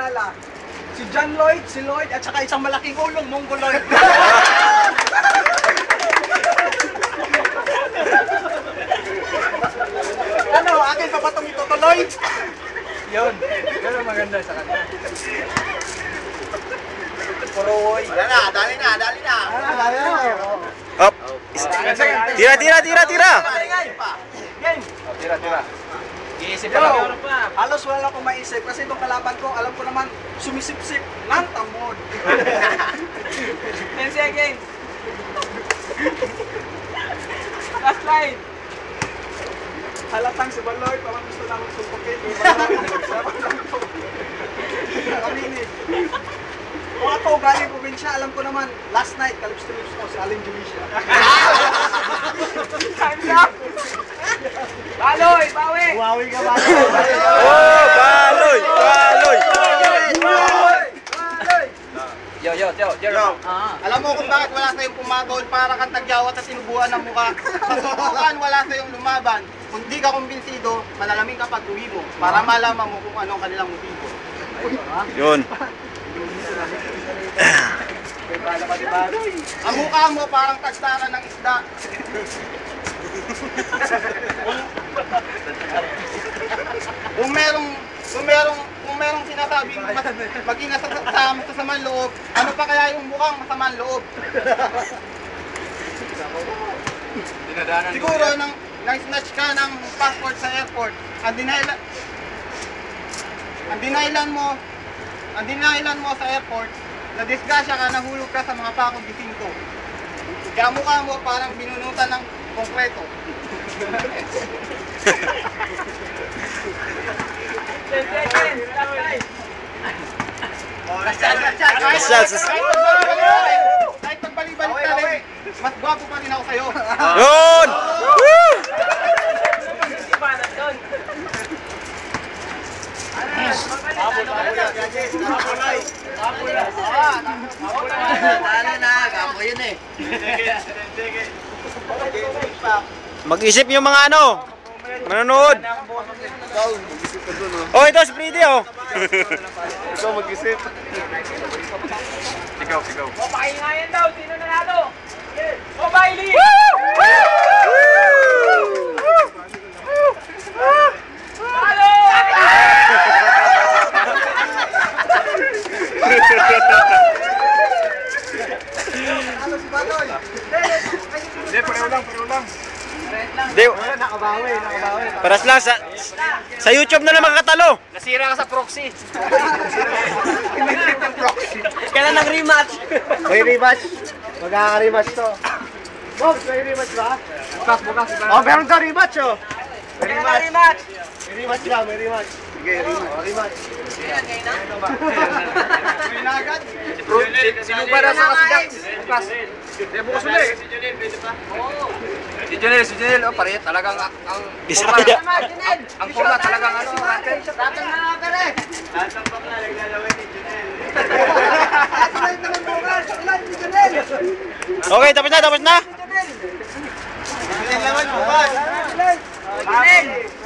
kilala. Si John Lloyd, si Lloyd, at saka isang malaking ulong, Mongoloid. Ano, akin pa ba itong itutuloy? Yun ang maganda sa kanya. Puroy. Wala na, dali na. Up. Tira. Game. Tira. Iisip lang pa. Halos wala akong maisip kasi itong kalaban ko, alam ko naman, sumisip-sip ng tamod. 10 seconds. Last line. Halatang si Baloy, parang gusto na akong sumpukin. Nakaminit. Kung ako galing probinsya, alam ko naman, last night, kalips-to-lips ko si Aling Jumisha. Time's up! Baloy, bawi! Bumawi ka, Baloy! Oh, Baloy! Yo. Alam mo kung bakit wala tayong pumagol para kang tagyawat at tinubuan ng mukha? Sa subukan, wala tayong lumaban. Kung di ka kumbinsido, malalamig ka pag uwi mo para malaman mo kung anong kanilang motibo. Yun. Ang mukha mo parang tagtara ng isda. Kung merong sinasabing maging masamang loob, ano pa kaya yung mukhang masamang loob? Siguro nang snatch ka ng passport sa airport, ang dinahilan mo sa airport, nadisgrasya ka, nahulog ka sa mga pakong gisingko. Kaya mukha mo parang binunutan ng konkreto. Kahit pagbalik-balik ka rin, mas gwapo pa rin ako sa'yo. Yun! Woo! Mag-isip yung mga ano, manonood. Oh, ito si Freddy, oh. Ikaw mag-isip. Ikaw. O, pakingayan daw, sino nanalo? O, Bailey! Halo! Halo si Baloy! Hindi, pareho lang. Hindi. Nakabawi. Paras lang sa YouTube na naman katalo. Nasira ka sa proxy. Kailan nag-rematch? May rematch. Magkaka-rematch to. Bob, may rematch ba? Bukas. Oh, meron ka rematch, oh. Kailan nag-rematch? May rematch. Sige, rematch. May nagad. Sino ba na sa kasidak? Bukas. Bukas ulit. Si Junel, oh, pareho talagang ang Bisaya. ang forma talagang ano, natin. Tatang na pere. Tatang pa pala, naglalaway ni Junel. Okay, tapos na. Junel naman bukas. Junel!